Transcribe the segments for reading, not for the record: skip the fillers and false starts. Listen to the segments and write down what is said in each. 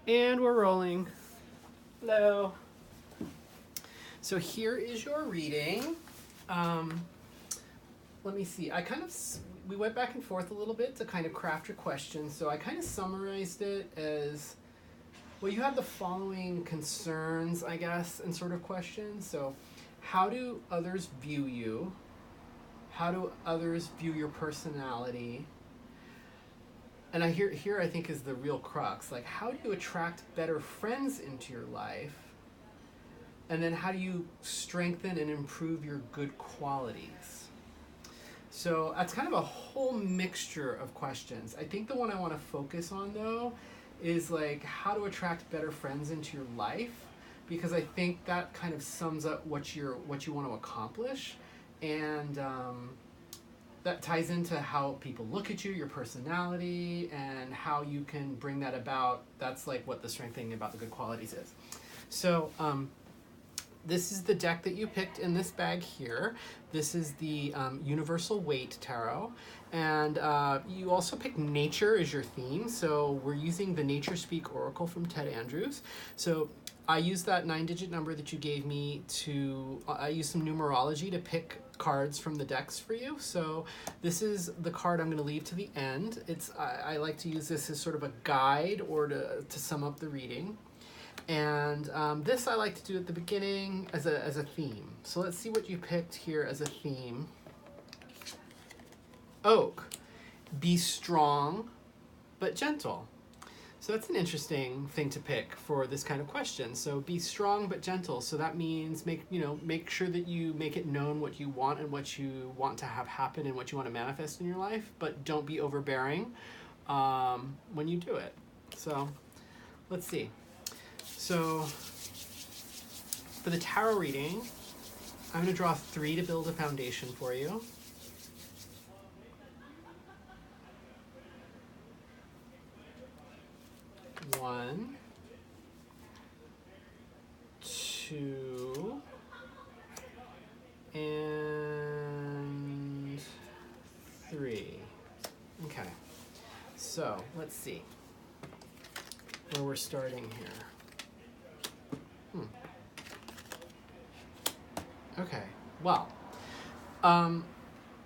And we're rolling. Hello. So here is your reading. Let me see. We went back and forth a little bit to kind of craft your question. So I kind of summarized it as, well, you have the following concerns, I guess, and sort of questions. So how do others view you? How do others view your personality? And here I think is the real crux. Like, how do you attract better friends into your life? And then how do you strengthen and improve your good qualities? So that's kind of a whole mixture of questions. I think the one I want to focus on, though, is like how to attract better friends into your life, because I think that kind of sums up what you want to accomplish, and that ties into how people look at you, your personality, and how you can bring that about. That's like what the strengthening about the good qualities is. So this is the deck that you picked in this bag here. This is the Universal Weight Tarot. And you also picked nature as your theme. So we're using the Nature Speak Oracle from Ted Andrews. So I used that 9-digit number that you gave me to, I used some numerology to pick cards from the decks for you. So this is the card I'm going to leave to the end. I like to use this as sort of a guide or to sum up the reading. And this I like to do at the beginning as a theme. So let's see what you picked here as a theme. Oak. Be strong, but gentle. So that's an interesting thing to pick for this kind of question. So be strong but gentle. So that means make sure that you make it known what you want and what you want to have happen and what you want to manifest in your life, but don't be overbearing when you do it. So let's see. So for the tarot reading, I'm going to draw 3 to build a foundation for you. One, 2, and 3. Okay, so let's see where we're starting here. Okay, well,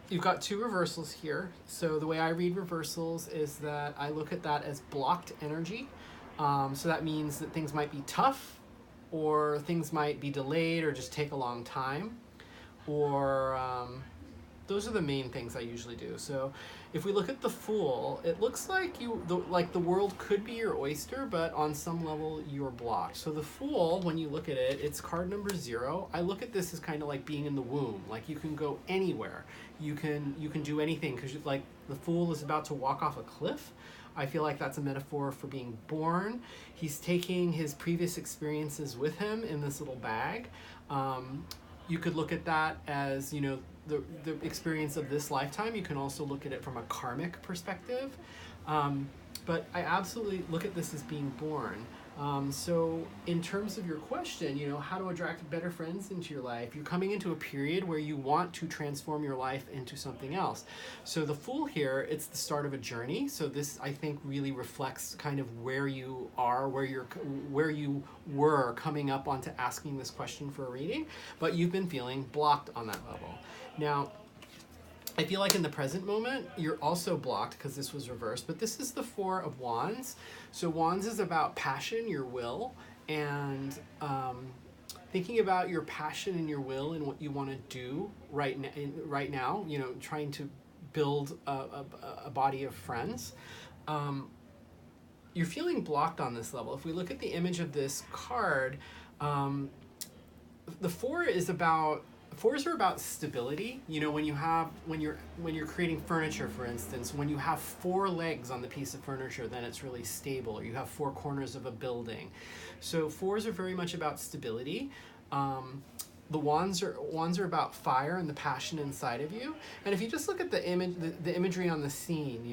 you've got 2 reversals here. So the way I read reversals is that I look at that as blocked energy. So that means that things might be tough, or things might be delayed, or just take a long time, or those are the main things I usually do. So if we look at the Fool, it looks like the world could be your oyster, but on some level you're blocked. So the Fool, when you look at it, it's card number 0. I look at this as kind of like being in the womb. Like you can go anywhere. You can do anything, because like the Fool is about to walk off a cliff. I feel like that's a metaphor for being born. He's taking his previous experiences with him in this little bag. You could look at that as, the experience of this lifetime. You can also look at it from a karmic perspective. But I absolutely look at this as being born. So in terms of your question, how to attract better friends into your life, you're coming into a period where you want to transform your life into something else. So the Fool here, it's the start of a journey. So this, I think, really reflects kind of where you are, where you were coming up onto asking this question for a reading, but you've been feeling blocked on that level. Now, I feel like in the present moment, you're also blocked because this was reversed, but this is the 4 of Wands. So Wands is about passion, your will, and thinking about your passion and your will and what you want to do right now, trying to build a body of friends. You're feeling blocked on this level. If we look at the image of this card, the 4 is about... 4s are about stability. When you're creating furniture, for instance, when you have 4 legs on the piece of furniture, then it's really stable. Or you have 4 corners of a building. So 4s are very much about stability. The wands are about fire and the passion inside of you. And if you just look at the imagery on the scene,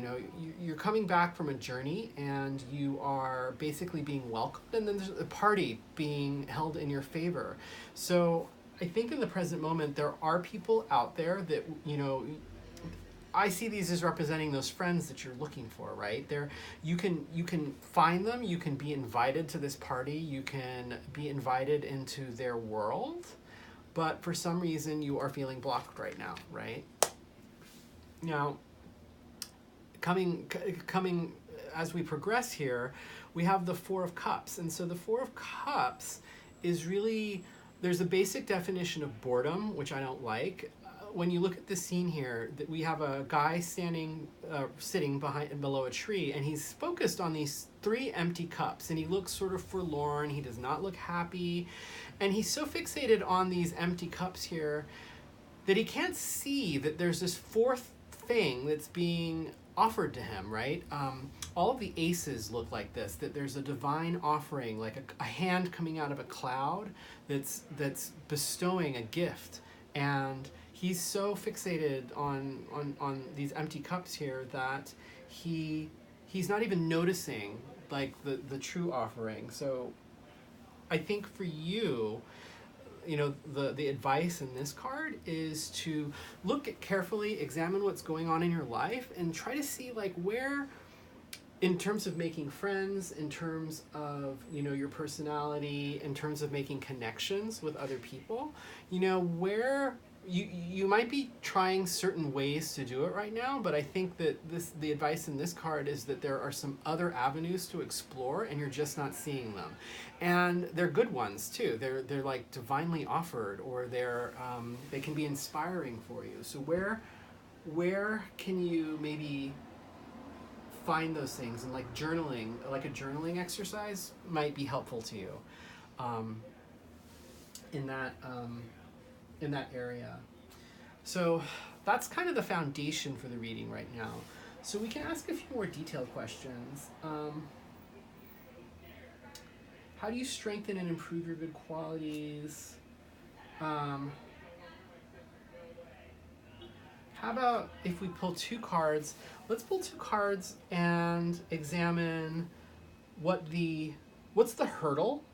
you're coming back from a journey and you are basically being welcomed, and then there's a party being held in your favor. So I think in the present moment, there are people out there that, I see these as representing those friends that you're looking for, right? You can find them, you can be invited to this party, you can be invited into their world, but for some reason you are feeling blocked right now, right? Now, coming as we progress here, we have the Four of Cups. And so the Four of Cups is really, there's a basic definition of boredom, which I don't like. When you look at the scene here, that we have a guy sitting below a tree, and he's focused on these 3 empty cups, and he looks sort of forlorn. He does not look happy, and he's so fixated on these empty cups here that he can't see that there's this 4th thing that's being offered to him, right? All of the aces look like this, that there's a divine offering, like a hand coming out of a cloud that's bestowing a gift. And he's so fixated on these empty cups here that he's not even noticing like the true offering. So I think for you, the advice in this card is to look at carefully, examine what's going on in your life, and try to see like where, in terms of making friends, in terms of, your personality, in terms of making connections with other people, where you might be trying certain ways to do it right now, but I think that the advice in this card is that there are some other avenues to explore, and you're just not seeing them. And they're good ones too. They're like divinely offered, or they can be inspiring for you. So where can you maybe find those things? And like journaling, like a journaling exercise might be helpful to you in that area. So that's kind of the foundation for the reading right now. So we can ask a few more detailed questions. How do you strengthen and improve your good qualities? How about if we pull 2 cards? Let's pull 2 cards and examine what's the hurdle?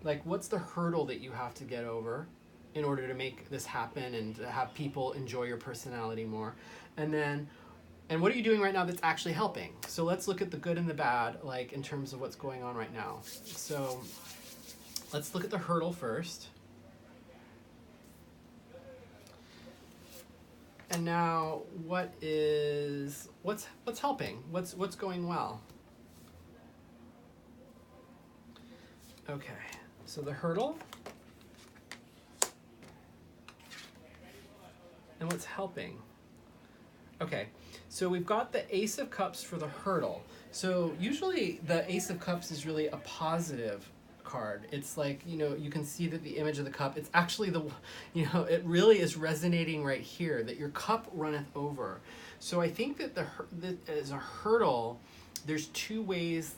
Like, what's the hurdle that you have to get over in order to make this happen and to have people enjoy your personality more? And what are you doing right now that's actually helping? So let's look at the good and the bad, like in terms of what's going on right now. So let's look at the hurdle first. And now what's helping? What's going well? Okay, so the hurdle. And what's helping? Okay, so we've got the Ace of Cups for the hurdle. So usually the Ace of Cups is really a positive card. It's like, you can see that the image of the cup, it's actually it really is resonating right here, that your cup runneth over. So I think that as a hurdle, there's 2 ways.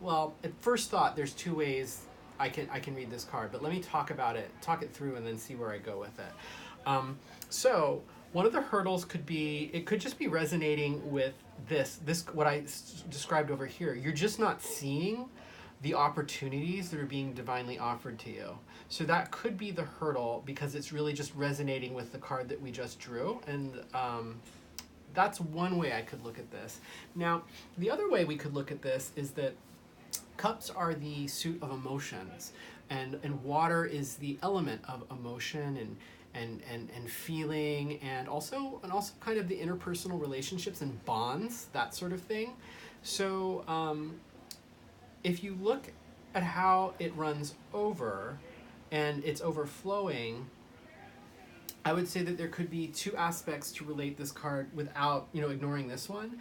Well, at first thought, there's 2 ways I can read this card, but let me talk it through and then see where I go with it. So one of the hurdles could just be resonating with this what I described over here. You're just not seeing the opportunities that are being divinely offered to you. So that could be the hurdle, because it's really just resonating with the card that we just drew. And that's one way I could look at this. Now, the other way we could look at this is that cups are the suit of emotions, and water is the element of emotion and feeling, and also kind of the interpersonal relationships and bonds, that sort of thing. So if you look at how it runs over and it's overflowing, I would say that there could be 2 aspects to relate this card without ignoring this one.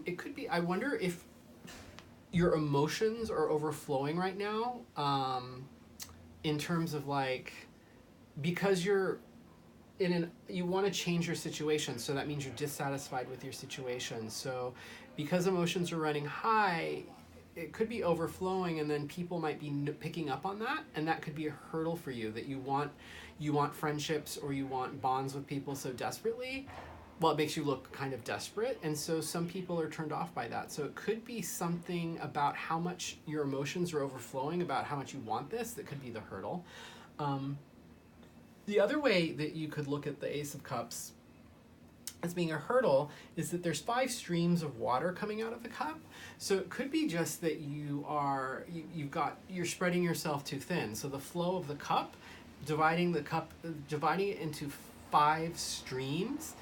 It could be, I wonder if your emotions are overflowing right now, in terms of like, because you're you want to change your situation, so that means you're dissatisfied with your situation. So because emotions are running high, it could be overflowing, and then people might be picking up on that, and that could be a hurdle for you, that you want friendships or you want bonds with people so desperately. Well, it makes you look kind of desperate, and so some people are turned off by that. So it could be something about how much your emotions are overflowing, about how much you want this, that could be the hurdle. The other way that you could look at the Ace of Cups as being a hurdle is that there's 5 streams of water coming out of the cup. So it could be just that you're spreading yourself too thin. So the flow of the cup, dividing it into 5 streams,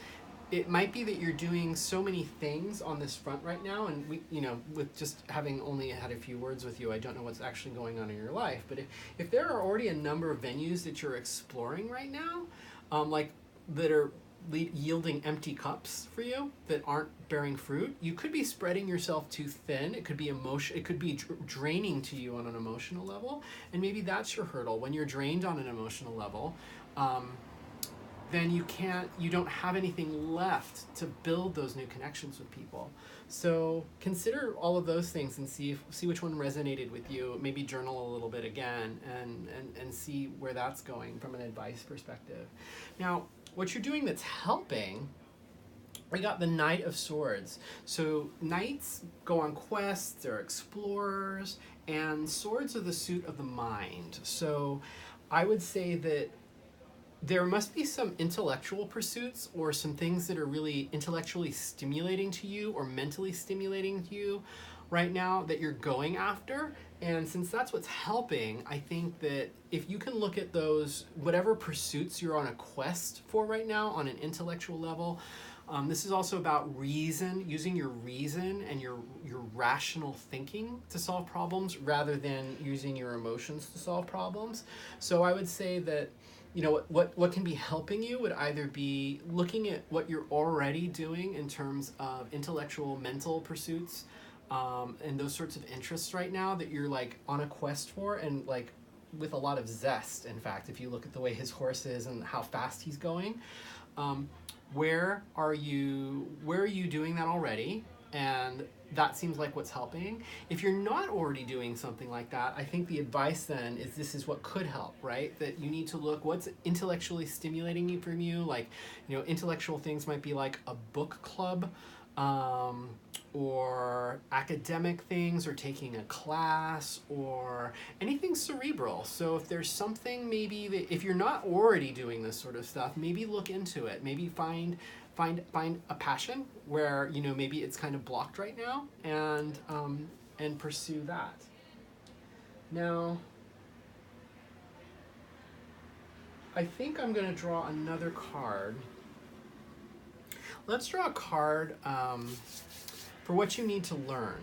it might be that you're doing so many things on this front right now, and with just having only had a few words with you, I don't know what's actually going on in your life. But if there are already a number of venues that you're exploring right now, that are yielding empty cups for you that aren't bearing fruit, you could be spreading yourself too thin. It could be draining to you on an emotional level, and maybe that's your hurdle. When you're drained on an emotional level, then you don't have anything left to build those new connections with people. So consider all of those things and see which one resonated with you. Maybe journal a little bit again and see where that's going from an advice perspective. Now, what you're doing that's helping, we got the Knight of Swords. So knights go on quests, they're explorers, and swords are the suit of the mind. So I would say that there must be some intellectual pursuits or some things that are really intellectually stimulating to you or mentally stimulating to you right now that you're going after. And since that's what's helping, I think that if you can look at those, whatever pursuits you're on a quest for right now on an intellectual level, this is also about reason, using your reason and your rational thinking to solve problems rather than using your emotions to solve problems. So I would say that what can be helping you would either be looking at what you're already doing in terms of intellectual, mental pursuits, and those sorts of interests right now that you're on a quest for, and with a lot of zest. In fact, if you look at the way his horse is and how fast he's going, where are you doing that already? And that seems like what's helping. If you're not already doing something like that, I think the advice then is this is what could help, right? That you need to look what's intellectually stimulating you from you. Intellectual things might be like a book club, or academic things, or taking a class, or anything cerebral. So if there's something, maybe that if you're not already doing this sort of stuff, maybe look into it. Maybe find a passion where maybe it's kind of blocked right now, and pursue that. Now, I think I'm going to draw another card. Let's draw a card for what you need to learn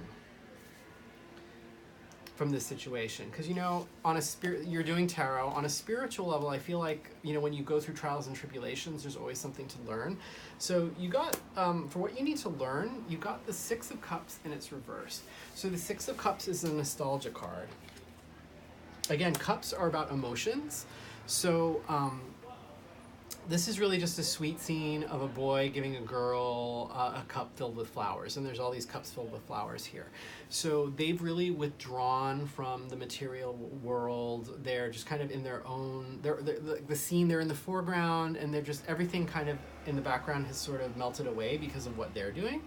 from this situation, because you're doing tarot on a spiritual level. I feel like when you go through trials and tribulations, there's always something to learn. So you got for what you need to learn, you got the 6 of Cups in its reverse. So the 6 of Cups is a nostalgia card. Again, cups are about emotions. So this is really just a sweet scene of a boy giving a girl a cup filled with flowers, and there's all these cups filled with flowers here. So they've really withdrawn from the material world. They're just kind of in their own, the scene, they're in the foreground, and they're just, everything kind of in the background has sort of melted away because of what they're doing.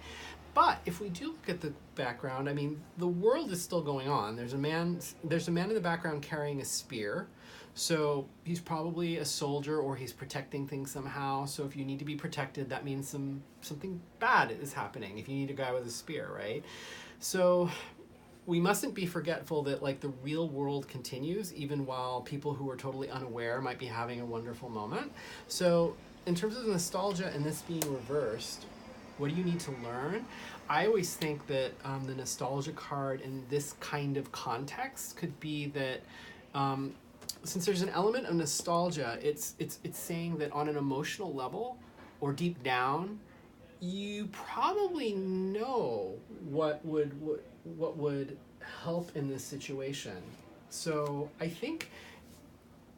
But if we do look at the background, I mean, the world is still going on. There's a man in the background carrying a spear. So he's probably a soldier, or he's protecting things somehow. So if you need to be protected, that means something bad is happening if you need a guy with a spear, right? So we mustn't be forgetful that the real world continues, even while people who are totally unaware might be having a wonderful moment. So in terms of nostalgia and this being reversed, what do you need to learn? I always think that the nostalgia card in this kind of context could be that since there's an element of nostalgia, it's saying that on an emotional level or deep down, you probably know what would help in this situation. So I think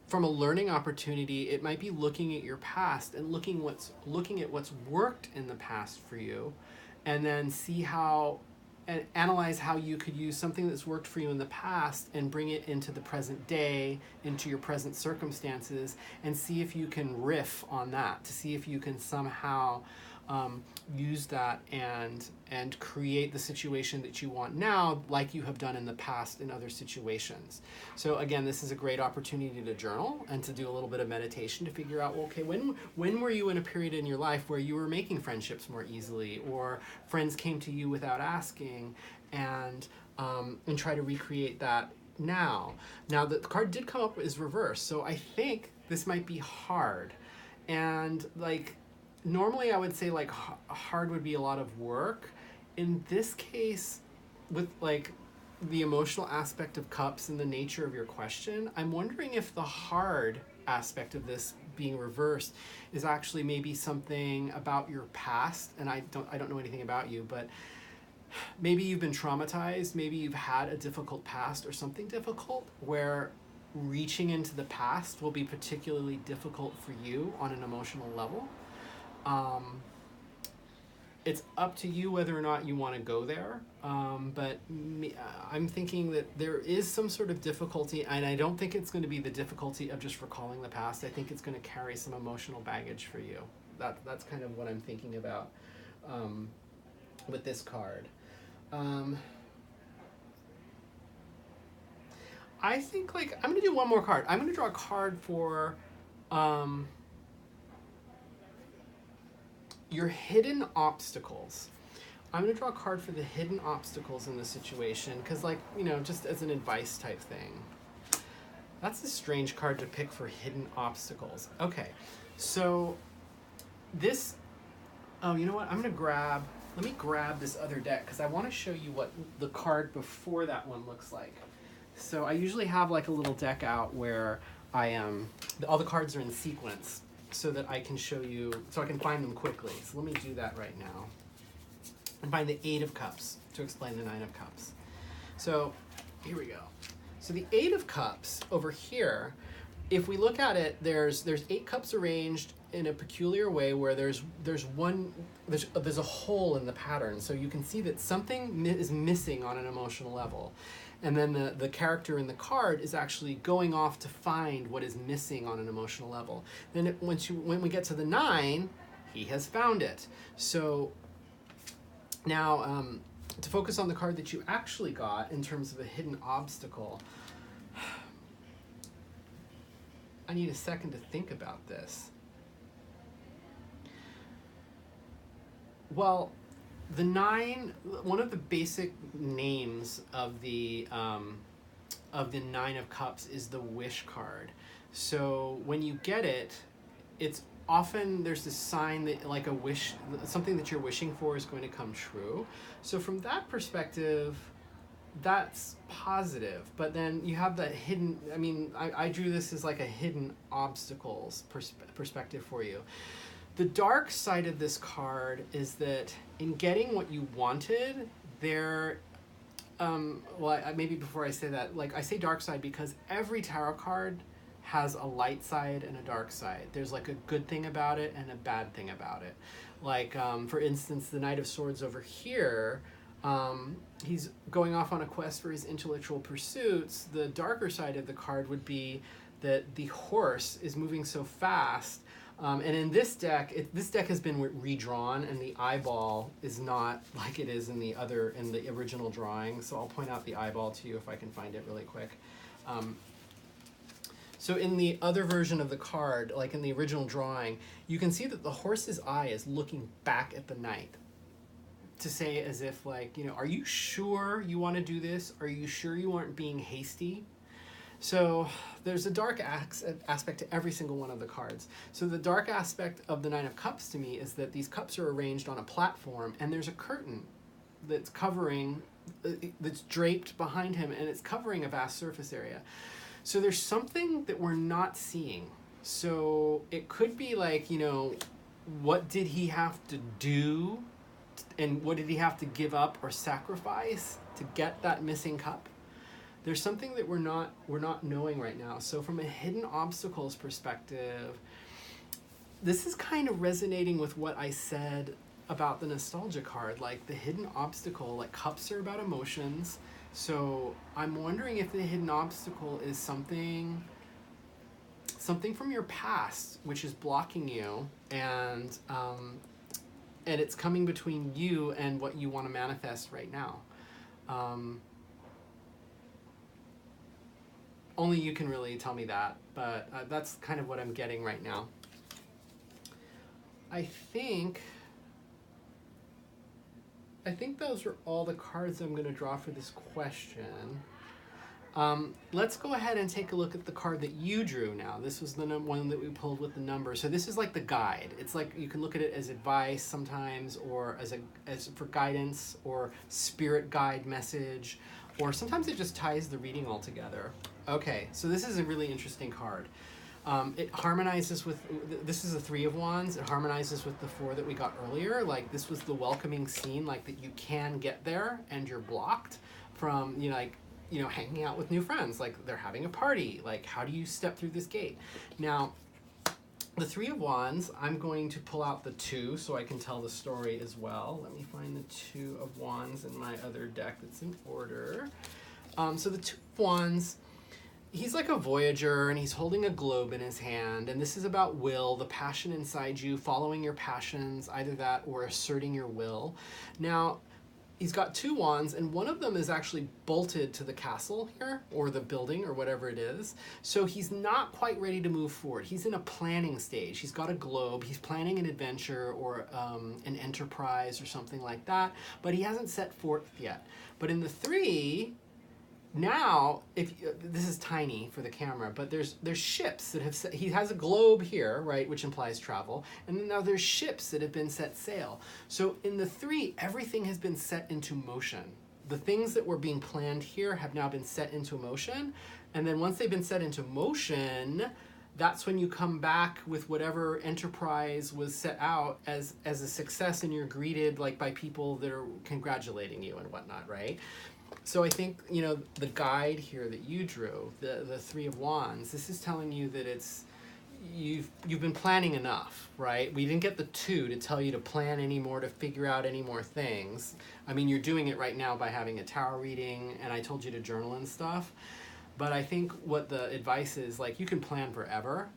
from a learning opportunity, it might be looking at your past and looking at what's worked in the past for you, and then and analyze how you could use something that's worked for you in the past and bring it into the present day, into your present circumstances, and see if you can riff on that, to see if you can somehow use that and create the situation that you want now, like you have done in the past in other situations. So again, this is a great opportunity to journal and to do a little bit of meditation to figure out, well, okay, when were you in a period in your life where you were making friendships more easily, or friends came to you without asking, and try to recreate that now. Now the card did come up as reverse, so I think this might be hard. And like, normally I would say like hard would be a lot of work. In this case, with like the emotional aspect of cups and the nature of your question, I'm wondering if the hard aspect of this being reversed is actually maybe something about your past. And I don't know anything about you, but maybe you've been traumatized, maybe you've had a difficult past or something difficult where reaching into the past will be particularly difficult for you on an emotional level. It's up to you whether or not you want to go there, but I'm thinking that there is some sort of difficulty, and I don't think it's going to be the difficulty of just recalling the past. I think it's going to carry some emotional baggage for you. That's kind of what I'm thinking about with this card. I think like I'm going to do one more card. I'm going to draw a card for your hidden obstacles. I'm going to draw a card for the hidden obstacles in the situation because, like, you know, just as an advice type thing. That's a strange card to pick for hidden obstacles. Okay, so this, oh, you know what? Let me grab this other deck because I want to show you what the card before that one looks like. So I usually have like a little deck out where all the cards are in sequence so that I can show you, so I can find them quickly. So let me do that right now. And find the 8 of Cups to explain the 9 of Cups. So here we go. So the 8 of Cups over here, if we look at it, there's 8 cups arranged in a peculiar way where there's a hole in the pattern. So you can see that something is missing on an emotional level. And then the character in the card is actually going off to find what is missing on an emotional level. Then when we get to the 9, he has found it. So now to focus on the card that you actually got in terms of a hidden obstacle, I need a second to think about this. Well, the 9, one of the basic names of the 9 of Cups is the Wish card. So when you get it, it's often there's this sign that like a wish, something that you're wishing for is going to come true. So from that perspective, that's positive. But then you have that hidden, I mean, I drew this as like a hidden obstacles perspective for you. The dark side of this card is that in getting what you wanted, maybe before I say that, like I say dark side because every tarot card has a light side and a dark side. There's like a good thing about it and a bad thing about it. Like, for instance, the Knight of Swords over here, he's going off on a quest for his intellectual pursuits. The darker side of the card would be that the horse is moving so fast. And in this deck, this deck has been redrawn, and the eyeball is not like it is in the original drawing. So I'll point out the eyeball to you if I can find it really quick. So in the other version of the card, like in the original drawing, you can see that the horse's eye is looking back at the knight to say as if like, you know, are you sure you want to do this? Are you sure you aren't being hasty? So there's a dark aspect to every single one of the cards. So the dark aspect of the 9 of Cups to me is that these cups are arranged on a platform and there's a curtain that's that's draped behind him, and it's covering a vast surface area. So there's something that we're not seeing. So it could be like, you know, what did he have to do and what did he have to give up or sacrifice to get that missing cup? There's something that we're not knowing right now. So from a hidden obstacles perspective, this is kind of resonating with what I said about the nostalgia card. Like the hidden obstacle, like cups are about emotions. So I'm wondering if the hidden obstacle is something from your past, which is blocking you, and and it's coming between you and what you want to manifest right now. Only you can really tell me that, but that's kind of what I'm getting right now. I think those are all the cards I'm going to draw for this question. Let's go ahead and take a look at the card that you drew now. This was the one that we pulled with the number. So this is like the guide. It's like you can look at it as advice sometimes, or as for guidance, or spirit guide message, or sometimes it just ties the reading all together. Okay, so this is a really interesting card. It harmonizes with, this is a 3 of Wands. It harmonizes with the 4 that we got earlier. Like this was the welcoming scene, like that you can get there and you're blocked from, hanging out with new friends. Like they're having a party. Like how do you step through this gate? Now, the 3 of Wands, I'm going to pull out the 2 so I can tell the story as well. Let me find the 2 of Wands in my other deck that's in order. So the 2 of Wands, he's like a voyager and he's holding a globe in his hand, and this is about will, the passion inside you, following your passions, either that or asserting your will. Now, he's got 2 wands, and one of them is actually bolted to the castle here, or the building, or whatever it is. So he's not quite ready to move forward. He's in a planning stage. He's got a globe. He's planning an adventure or an enterprise or something like that, but he hasn't set forth yet. But in the 3, now, if this is tiny for the camera, but there's ships that have set, he has a globe here, right, which implies travel, and then now there's ships that have been set sail. So in the 3, everything has been set into motion. The things that were being planned here have now been set into motion, and then once they've been set into motion, that's when you come back with whatever enterprise was set out as a success, and you're greeted like by people that are congratulating you and whatnot, right? So I think, the guide here that you drew, the 3 of Wands, this is telling you that you've been planning enough, right? We didn't get the 2 to tell you to plan anymore, to figure out any more things. I mean, you're doing it right now by having a tarot reading, and I told you to journal and stuff. But I think what the advice is, like, you can plan forever,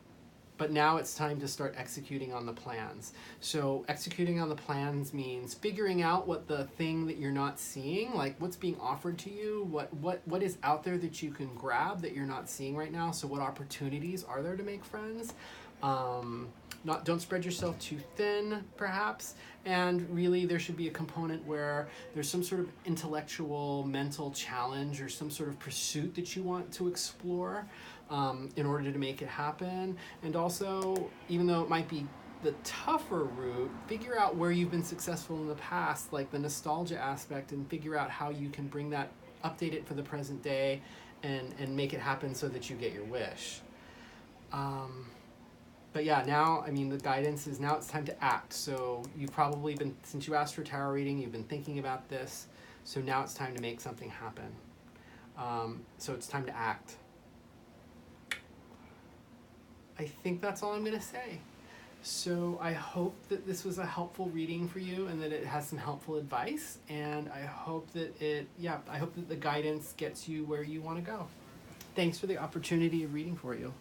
but now it's time to start executing on the plans. So executing on the plans means figuring out what the thing that you're not seeing, like what's being offered to you, what is out there that you can grab that you're not seeing right now. So what opportunities are there to make friends? Don't spread yourself too thin, perhaps. And really, there should be a component where there's some sort of intellectual, mental challenge or some sort of pursuit that you want to explore in order to make it happen. And also, even though it might be the tougher route, figure out where you've been successful in the past, like the nostalgia aspect, and figure out how you can bring that, update it for the present day, and make it happen so that you get your wish. But yeah, now, I mean, the guidance is now it's time to act. So you've probably been, since you asked for tarot reading, you've been thinking about this. So now it's time to make something happen. So it's time to act. I think that's all I'm going to say. So I hope that this was a helpful reading for you and that it has some helpful advice. And I hope that I hope that the guidance gets you where you want to go. Thanks for the opportunity of reading for you.